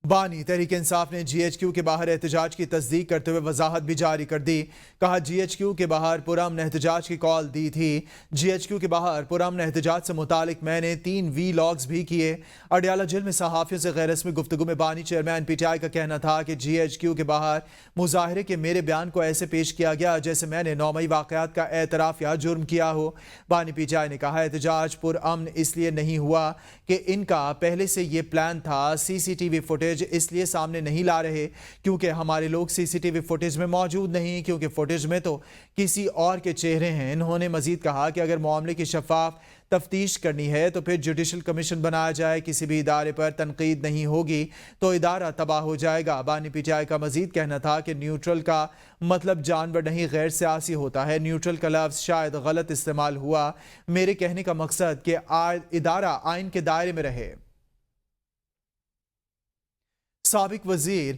बानी तहरीक इंसाफ ने GHQ के बाहर एहतजाज की तस्दीक करते हुए वजाहत भी जारी कर दी। कहा GHQ के बाहर पुरअमन एहतजाज की कॉल दी थी। GHQ के बाहर पुरअमन एहतजाज से मुतालिक मैंने 3 वीलॉग्स भी किए। अडियाला जेल में सहाफ़ियों से गैर रस्मी गुफ्तगू में बानी चेयरमैन PTI का कहना था कि GHQ के बाहर मुजाहरे के मेरे बयान को ऐसे पेश किया गया जैसे मैंने 9 मई वाक़यात का एतराफ़ या जुर्म किया हो। बानी PTI ने कहा एहतजाज पुरअमन इसलिए नहीं हुआ कि इनका पहले से ये प्लान था। CCTV फुटेज इसलिए सामने नहीं ला रहे क्योंकि हमारे लोग CCTV फुटेज में मौजूद नहीं, क्योंकि फुटेज में तो किसी और के चेहरे हैं। इन्होंने मजीद कहा कि अगर मामले की शफाफ तफ्तीश करनी है तो फिर जुडिशल कमीशन बनाया जाए। किसी भी इदारे पर तनकीद नहीं होगी तो इदारा तबाह हो जाएगा। बानी PTI का मजीद कहना था कि न्यूट्रल का मतलब जानवर नहीं गैर सियासी होता है। न्यूट्रल का लफ्ज़ शायद गलत इस्तेमाल हुआ। मेरे कहने का मकसद कि इदारा आइन के दायरे में रहे। साबिक वजीर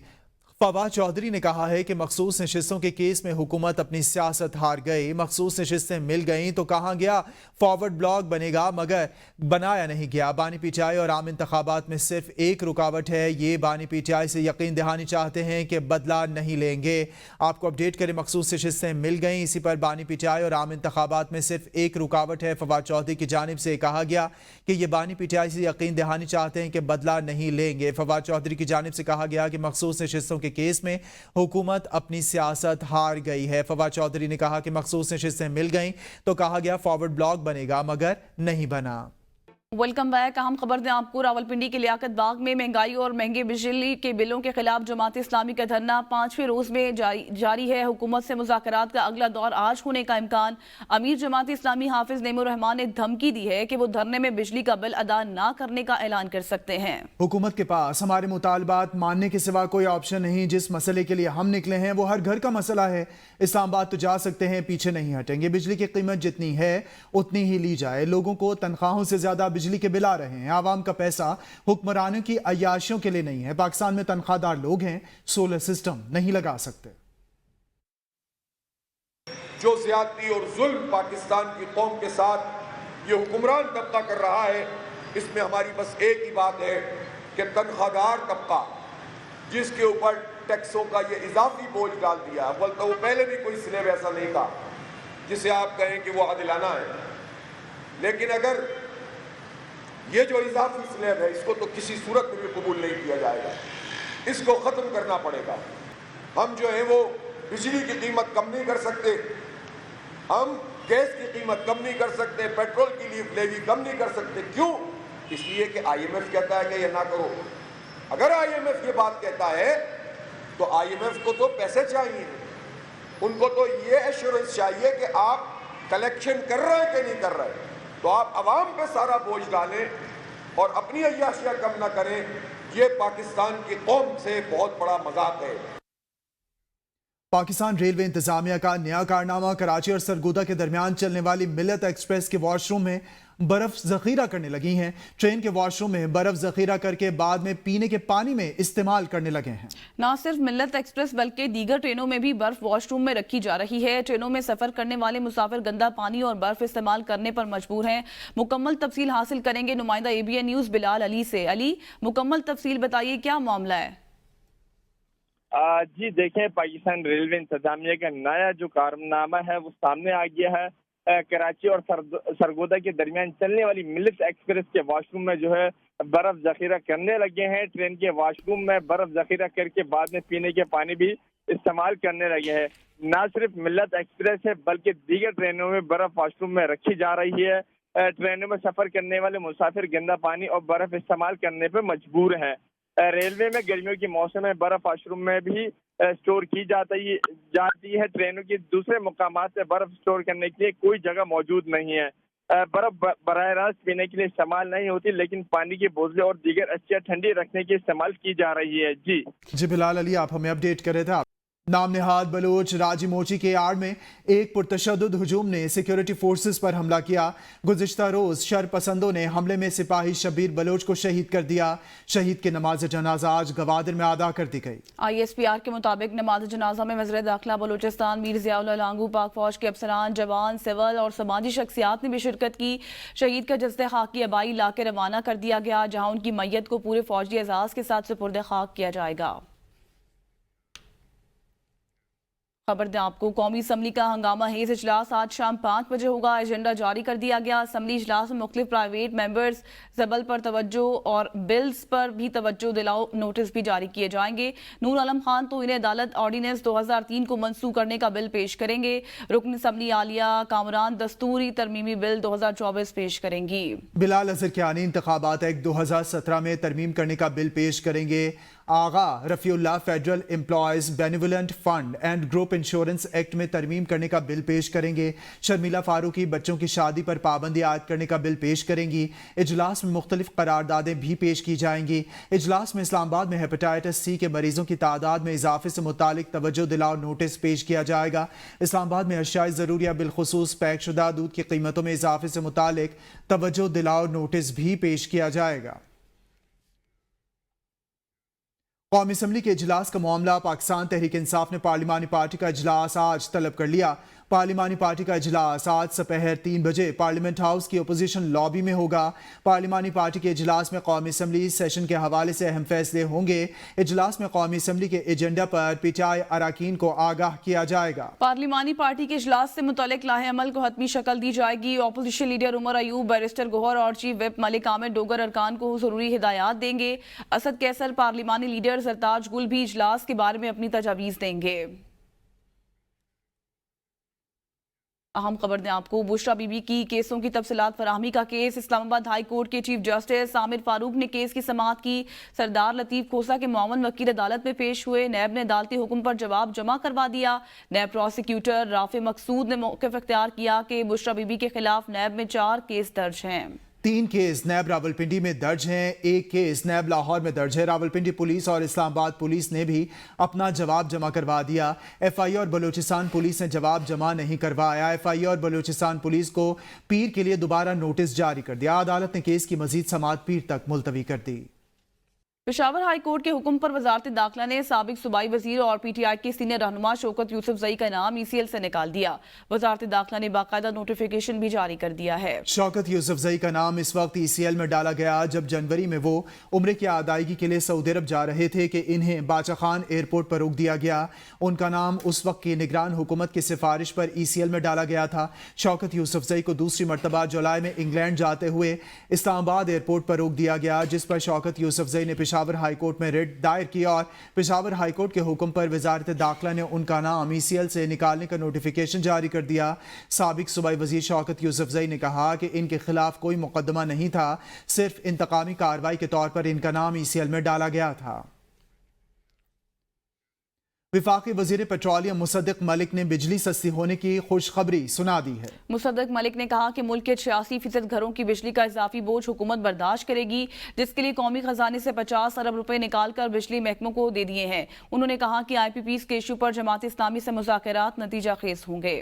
फवाद चौधरी ने कहा है कि मखसूस नशिस्तों के केस में हुकूमत अपनी सियासत हार गई। मखसूस नशिस्तें मिल गईं तो कहाँ गया फॉरवर्ड ब्लॉक बनेगा, मगर बनाया नहीं गया। बानी PTI और आम इंतखाबात में सिर्फ एक रुकावट है, ये बानी PTI से यकीन दहानी चाहते हैं कि बदला नहीं लेंगे। आपको अपडेट करें, मखसूस नशिस्तें मिल गईं, इसी पर बानी PTI और आम इंतखाबात में सिर्फ एक रुकावट है। फवाद चौधरी की जानिब से कहा गया कि ये बानी PTI से यकीन दहानी चाहते हैं कि बदला नहीं लेंगे। फवाद चौधरी की जानिब से कहा गया कि मखसूस नशिस्तों केस में हुकूमत अपनी सियासत हार गई है। फवाद चौधरी ने कहा कि मखसूस नशिस्तें मिल गईं तो कहा गया फॉरवर्ड ब्लॉक बनेगा, मगर नहीं बना। Welcome back. अहम खबर दें आपको, रावलपिंडी के लियाकत बाग में महंगाई और महंगे बिजली के बिलों के खिलाफ जमात इस्लामी का धरना 5वें रोज में जारी है। हुकूमत से मुज़ाकरात का अगला दौर आज होने का इम्कान। अमीर जमात इस्लामी हाफिज नेमुर रहमान ने धमकी दी है कि वो धरने में बिजली का बिल अदा ना करने का ऐलान कर सकते हैं। हुकूमत के पास हमारे मुतालबात मानने के सिवा कोई ऑप्शन नहीं। जिस मसले के लिए हम निकले हैं वो हर घर का मसला है। इस्लामाबाद तो जा सकते हैं, पीछे नहीं हटेंगे। बिजली की कीमत जितनी है उतनी ही ली जाए। लोगों को तनख्वाहों से ज्यादा बिजली के बिल आ रहे हैं। आवाम का पैसा हुक्मरानों की अय्याशियों के लिए नहीं है। पाकिस्तान में तनख्वाहदार लोग हैं, सोलर सिस्टम नहीं लगा सकते। जो ज्यादती और जुल्म पाकिस्तान की कौम के साथ ये हुक्मरान तबका कर रहा है, इसमें हमारी बस एक ही बात है कि तनख्वाहदार तबका जिसके ऊपर टैक्सों का ये इजाफी बोझ डाल दिया, अव्वल तो वो पहले भी कोई स्लैब ऐसा नहीं था जिसे आप कहें कि वो आदिलाना है, लेकिन अगर ये जो इजाफी स्लैब है इसको तो किसी सूरत में भी कबूल नहीं किया जाएगा, इसको ख़त्म करना पड़ेगा। हम जो है वो बिजली की कीमत कम नहीं कर सकते, हम गैस की कीमत कम नहीं कर सकते, पेट्रोल की लेवी कम नहीं कर सकते। क्यों? इसलिए कि IMF कहता है कि ये ना करो। अगर IMF ये बात कहता है तो IMF को तो पैसे चाहिए, उनको तो ये एश्योरेंस चाहिए कि आप कलेक्शन कर रहे हैं कि नहीं कर रहे। तो आप अवाम पे सारा बोझ डालें और अपनी अय्याशियां कम ना करें, ये पाकिस्तान की कौम से बहुत बड़ा मजाक है। पाकिस्तान रेलवे इंतजामिया का नया कारनामा, कराची और सरगोदा के दरमियान चलने वाली मिल्लत एक्सप्रेस के वॉशरूम में बर्फ जखीरा करने लगी हैं। ट्रेन के वॉशरूम में बर्फ जखीरा करके बाद में पीने के पानी में इस्तेमाल करने लगे हैं। न सिर्फ मिल्लत एक्सप्रेस बल्कि दीगर ट्रेनों में भी बर्फ वॉशरूम में रखी जा रही है। ट्रेनों में सफर करने वाले मुसाफिर गंदा पानी और बर्फ इस्तेमाल करने पर मजबूर हैं। मुकम्मल तफसील हासिल करेंगे नुमाइंदा ABN न्यूज़ बिलाल अली से। अली, मुकम्मल तफसील बताइए, क्या मामला है? जी देखें, पाकिस्तान रेलवे इंतजामिया का नया जो कारनामा है वो सामने आ गया है। कराची और सरगोदा के दरमियान चलने वाली मिल्लत एक्सप्रेस के वॉशरूम में जो है बर्फ जखीरा करने लगे हैं। ट्रेन के वॉशरूम में बर्फ जखीरा करके बाद में पीने के पानी भी इस्तेमाल करने लगे हैं। न सिर्फ मिल्लत एक्सप्रेस है बल्कि दीगर ट्रेनों में बर्फ वॉशरूम में रखी जा रही है। ट्रेनों में सफर करने वाले मुसाफिर गंदा पानी और बर्फ इस्तेमाल करने पर मजबूर हैं। रेलवे में गर्मियों के मौसम में बर्फ वॉशरूम में भी स्टोर की जाती है। ट्रेनों के दूसरे मुकामात से बर्फ स्टोर करने के लिए कोई जगह मौजूद नहीं है। बर्फ बराह रास्त पीने के लिए इस्तेमाल नहीं होती, लेकिन पानी की बोतलें और दीगर अशिया ठंडी रखने के इस्तेमाल की जा रही है। जी बिलाल अली, आप हमें अपडेट कर रहे थे। नाम निहाद बलोच राजी मोची के आड़ में एक पुरतशद्दुद हुजूम ने सिक्योरिटी फोर्सेस पर हमला किया। गुज़िश्ता रोज शर पसंदों ने हमले में सिपाही शब्बीर बलोच को शहीद कर दिया। शहीद की नमाज जनाजा आज गवादर में अदा कर दी गई। ISPR के मुताबिक नमाज जनाजा में वज़ीर दाखिला बलूचिस्तान मीर ज़ियाउल लांगू, पाक फौज के अफसरान, जवान, सिविल और समाजी शख्सियात ने भी शिरकत की। शहीद का जस्ते खाक की अबाई लाके रवाना कर दिया गया, जहाँ उनकी मैयत को पूरे फौजी एजाज के साथ सुपुर्द खाक किया जाएगा। खबर दें आपको, कौमी असम्बली का हंगामा हेज इजलास आज शाम 5 बजे होगा। एजेंडा जारी कर दिया गया। असम्बली इजलास में मुख्तलिफ प्राइवेट मेंबर्स जबल पर तवज्जो और बिल्स पर भी तवज्जो दिलाओ नोटिस भी जारी किए जाएंगे। नूर आलम खान तो इन्हें अदालत ऑर्डिनेंस 2003 को मनसूख करने का बिल पेश करेंगे। रुकन असम्बली आलिया कामरान दस्तूरी तरमीमी बिल 2024 पेश करेंगी। बिलाल अज़रकियानी इंतखाबात एक्ट 2017 में तरमीम करने का बिल पेश करेंगे। Agha Rafiullah federal employees benevolent fund and group insurance act में तरमीम करने का बिल पेश करेंगे। शर्मिला फारूकी बच्चों की शादी पर पाबंदी आयद करने का बिल पेश करेंगी। इजलास में मुख्तलिफ करारदादें भी पेश की जाएंगी। इजलास में इस्लामाबाद में हेपेटाइटिस C के मरीजों की तादाद में इजाफे से मुतालिक तवज्जो दिलाओ नोटिस पेश किया जाएगा। इस्लामाबाद में अशियाए ज़रूरिया बिलखुसूस पैक शुदा दूध की कीमतों में इजाफे से मुतालिक तवज्जो दिलाओ नोटिस भी पेश किया जाएगा। कौमी असम्बली के इजलास का मामला पाकिस्तान तहरीक इंसाफ ने पार्लिमानी पार्टी का इजलास आज तलब कर लिया। पार्लिमानी पार्टी का इजलास आज दोपहर 3 बजे पार्लियामेंट हाउस की अपोजिशन लॉबी में होगा। पार्लिमानी पार्टी के इजलास में कौमी असम्बली सेशन के हवाले से अहम फैसले होंगे। इजलास में कौमी असम्बली के एजेंडा पर PTI अरकान को आगाह किया जाएगा। पार्लिमानी पार्टी के इजलास से मुतल्लिक लाहे अमल को हतमी शक्ल दी जाएगी। Opposition leader Omar Ayub, barrister Gohar और चीफ विप मलिक आमिर डोगर अरकान को जरूरी हिदायत देंगे। असद कैसर पार्लिमानी लीडर सरताज गुल भी इजलास के बारे में अपनी तजावीज़ देंगे। अहम खबर दें आपको, बुशरा बीबी की केसों की तफसीलात फराहमी का केस। इस्लामाबाद हाई कोर्ट के चीफ जस्टिस आमिर फारूक ने केस की समाअत की। सरदार लतीफ खोसा के मुआवन वकील अदालत में पेश हुए। नैब ने अदालती हुक्म पर जवाब जमा करवा दिया। नैब प्रोसिक्यूटर राफे मकसूद ने मौक़िफ़ इख्तियार किया कि बुशरा बीबी के खिलाफ नैब में 4 केस दर्ज हैं। 3 केस नैब रावलपिंडी में दर्ज हैं, 1 केस नैब लाहौर में दर्ज है। रावलपिंडी पुलिस और इस्लामाबाद पुलिस ने भी अपना जवाब जमा करवा दिया। FI और बलूचिस्तान पुलिस ने जवाब जमा नहीं करवाया। FI और बलूचिस्तान पुलिस को पीर के लिए दोबारा नोटिस जारी कर दिया। अदालत ने केस की मजीद समाअत पीर तक मुलतवी कर दी। पेशावर हाई कोर्ट के हुक्म पर वजारत दाखिला ने साबिक सूबाई वजीर और PTI के सीनियर रहनुमा शौकत यूसुफजई का नाम ECL से निकाल दिया। वजारत दाखिला ने बाकायदा नोटिफिकेशन भी जारी कर दिया है। शौकत यूसुफजई का नाम इस वक्त ECL में डाला गया जब जनवरी में वो उम्रे की अदायगी के लिए सऊदी अरब जा रहे थे कि इन्हें बाचा खान एयरपोर्ट पर रोक दिया गया। उनका नाम उस वक्त की निगरान हुकूमत की सिफारिश पर ECL में डाला गया था। शौकत यूसुफजई को दूसरी मरतबा जुलाई में इंग्लैंड जाते हुए इस्लामाबाद एयरपोर्ट पर रोक दिया गया, जिस पर शौकत यूसुफजई ने पेशावर हाई कोर्ट में रिट दायर की और पेशावर हाई कोर्ट के हुक्म पर वजारत दाखिला ने उनका नाम ECL से निकालने का नोटिफिकेशन जारी कर दिया। साबिक सूबाई वजीर शौकत यूसुफजई ने कहा कि इनके खिलाफ कोई मुकदमा नहीं था, सिर्फ इंतकामी कार्रवाई के तौर पर इनका नाम ECL में डाला गया था। विफाकी वजीर पेट्रोलियम मुसद्दिक मलिक ने बिजली सस्ती होने की खुशखबरी सुना दी है। मुसद्दिक मलिक ने कहा कि मुल्क के 86% घरों की बिजली का इजाफी बोझ हुकूमत बर्दाश्त करेगी, जिसके लिए कौमी खजाने से 50 अरब रुपए निकाल कर बिजली महकमों को दे दिए हैं। उन्होंने कहा कि IPPs के इशू पर जमात इस्लामी से मुज़ाकरात नतीजा खेज होंगे।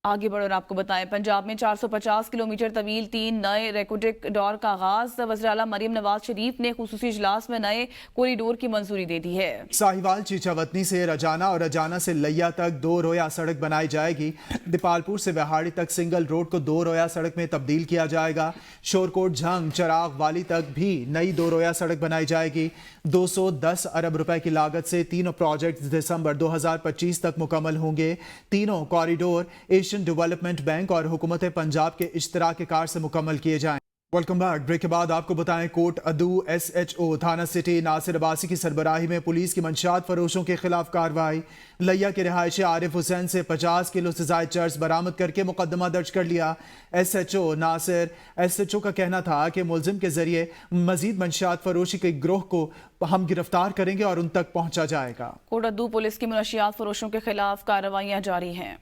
आगे बढ़ और आपको बताएं, पंजाब में 450 किलोमीटर तवील 3 नए रेकोडिक डोर का आगाज। वज़ीर आला मरियम नवाज शरीफ ने खुसूसी इजलास में नए कॉरिडोर की मंजूरी दे दी है। साहिवाल चीचावतनी से रजाना और रजाना से लैया तक 2 रोया सड़क बनाई जाएगी। दीपालपुर से विहाड़ी तक सिंगल रोड को 2 रोया सड़क में तब्दील किया जाएगा। शोरकोट झंग चिराग वाली तक भी नई 2 रोया सड़क बनाई जाएगी। 210 अरब रुपए की लागत से तीनों प्रोजेक्ट दिसंबर 2025 तक मुकम्मल होंगे। तीनों कॉरिडोर एशियन डेवलपमेंट बैंक और हुकूमत पंजाब के इश्तराक कार से मुकम्मल किए जाएं। Welcome back. ब्रेक के बाद आपको बताएं, कोट अदू SHO थाना सिटी नासिर अब्बासी की सरबराही में पुलिस की मंशियात फरोशों के खिलाफ कार्रवाई। लिया के रिहायशी आरिफ हुसैन से 50 किलो से जायद चर्स बरामद करके मुकदमा दर्ज कर लिया। SHO नासिर SHO का कहना था कि मुलजिम के जरिए मजीद मंशियात फरोशी के गिरोह को हम गिरफ्तार करेंगे और उन तक पहुंचा जाएगा। कोट अदू पुलिस की मंशियात फरोशों के खिलाफ कार्रवाइयां जारी हैं।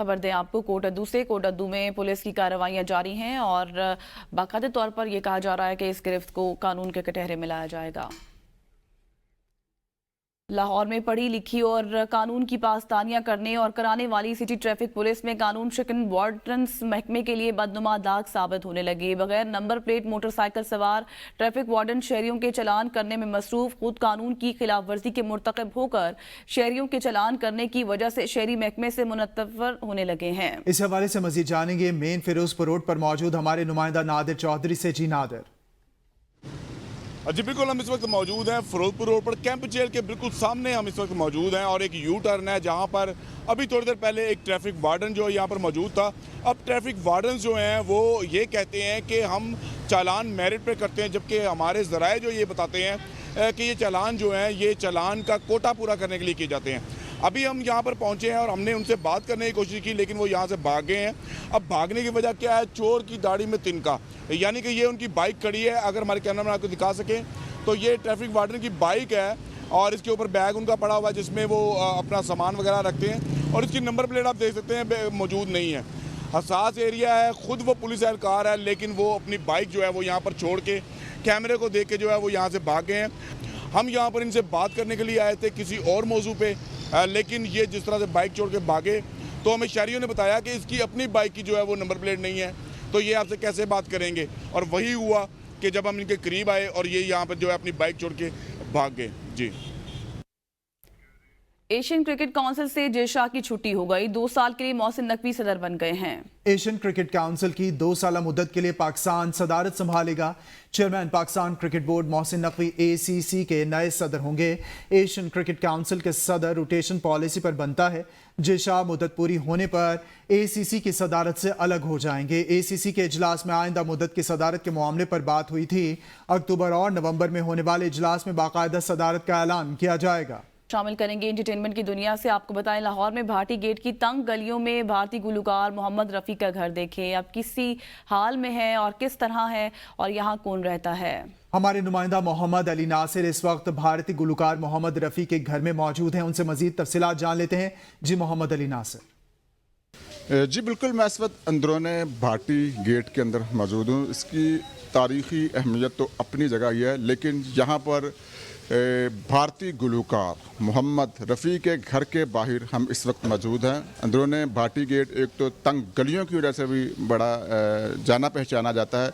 खबर दें आपको कोट अदू से। कोट अदू में पुलिस की कार्रवाइयां जारी हैं और बाकायदे तौर पर यह कहा जा रहा है कि इस गिरफ्त को कानून के कटहरे में लाया जाएगा। लाहौर में पढ़ी लिखी और कानून की पासदानियां करने और कराने वाली सिटी ट्रैफिक पुलिस में कानून शिकन वार्डन्स महकमे के लिए बदनुमा दाग साबित होने लगे। बगैर नंबर प्लेट मोटरसाइकिल सवार ट्रैफिक वार्डन शहरियों के चलान करने में मसरूफ खुद कानून की खिलाफ वर्जी के मुर्तकब होकर शहरियों के चलान करने की वजह से शहरी महकमे से मुनत्तर होने लगे हैं। इस हवाले से मजीद जानेंगे मेन फिरोजपुर रोड पर मौजूद हमारे नुमाइंदा नादिर चौधरी से। जी नादिर। जी बिल्कुल, हम इस वक्त मौजूद हैं फिरोजपुर रोड पर, कैंप जेल के बिल्कुल सामने हम इस वक्त मौजूद हैं और एक यू टर्न है जहां पर अभी थोड़ी देर पहले एक ट्रैफिक वार्डन जो यहाँ पर मौजूद था। अब ट्रैफिक वार्डन जो हैं वो ये कहते हैं कि हम चालान मेरिट पे करते हैं, जबकि हमारे ज़राए जो ये बताते हैं कि ये चालान जो हैं ये चालान का कोटा पूरा करने के लिए किए जाते हैं। अभी हम यहाँ पर पहुँचे हैं और हमने उनसे बात करने की कोशिश की, लेकिन वो यहाँ से भाग गए हैं। अब भागने की वजह क्या है? चोर की दाढ़ी में तिनका, यानी कि ये उनकी बाइक खड़ी है। अगर हमारे कैमरा में आपको दिखा सकें तो ये ट्रैफिक वार्डन की बाइक है और इसके ऊपर बैग उनका पड़ा हुआ है जिसमें वो अपना सामान वगैरह रखते हैं और इसकी नंबर प्लेट आप देख सकते हैं मौजूद नहीं है। हसास एरिया है, खुद वो पुलिस एहलकार है, लेकिन वो अपनी बाइक जो है वो यहाँ पर छोड़ के कैमरे को देख के जो है वो यहाँ से भाग गए हैं। हम यहाँ पर इनसे बात करने के लिए आए थे किसी और मौजू पे, लेकिन ये जिस तरह से बाइक छोड़ के भागे तो हमें शहरियों ने बताया कि इसकी अपनी बाइक की जो है वो नंबर प्लेट नहीं है, तो ये आपसे कैसे बात करेंगे। और वही हुआ कि जब हम इनके करीब आए और ये यहाँ पर जो है अपनी बाइक छोड़ के भाग गए। जी। एशियन क्रिकेट काउंसिल से जय शाह की छुट्टी हो गई। 2 साल के लिए मोहसिन नकवी सदर बन गए हैं। एशियन क्रिकेट काउंसिल की 2 साल मुद्दत के लिए पाकिस्तान सदारत संभालेगा। Chairman Pakistan cricket board Mohsin Naqvi ACC के नए सदर होंगे। एशियन क्रिकेट काउंसिल के सदर रोटेशन पॉलिसी पर बनता है। जय शाह मुद्दत पूरी होने पर ACC की सदारत से अलग हो जाएंगे। ACC के इजलास में आइंदा मुद्दत की सदारत के मामले पर बात हुई थी। अक्टूबर और नवंबर में होने वाले इजलास में बाकायदा सदारत का ऐलान किया जाएगा। शामिल करेंगे एंटरटेनमेंट की दुनिया से। आपको बताएं, लाहौर में भाटी गेट की तंग गलियों में भारतीय गुलकार मोहम्मद रफ़ी का घर देखें। अब किसी हाल में है और किस तरह है और यहाँ कौन रहता है? हमारे नुमाइंदा मोहम्मद अली नासिर इस वक्त भारतीय गुलकार मोहम्मद रफ़ी के घर में मौजूद हैं। उनसे मजीद तफसीलात जान लेते हैं। जी मोहम्मद अली नासिर। जी बिल्कुल, मैं इस वक्त अंदरूने भाटी गेट के अंदर मौजूद हूँ। इसकी तारीख़ी अहमियत तो अपनी जगह ही है, लेकिन यहाँ पर भारतीय गुलकार मोहम्मद रफ़ी के घर के बाहर हम इस वक्त मौजूद हैं। अंदरूने भाटी गेट एक तो तंग गलियों की वजह से भी बड़ा जाना पहचाना जाता है,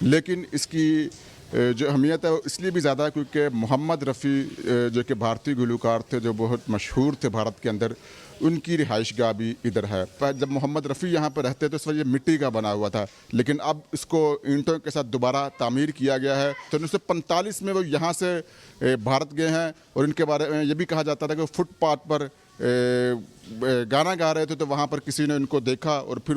लेकिन इसकी जो अहमियत है वो इसलिए भी ज़्यादा है क्योंकि मोहम्मद रफ़ी जो कि भारतीय गुलकार थे, जो बहुत मशहूर थे भारत के अंदर, उनकी रिहाइश गाह भी इधर है। जब मोहम्मद रफ़ी यहाँ पर रहते तो इस वक्त ये मिट्टी का बना हुआ था, लेकिन अब इसको ईंटों के साथ दोबारा तामीर किया गया है। तो 1945 में वो यहाँ से भारत गए हैं और इनके बारे में ये भी कहा जाता था कि फुटपाथ पर गाना गा रहे थे तो वहाँ पर किसी ने इनको देखा और फिर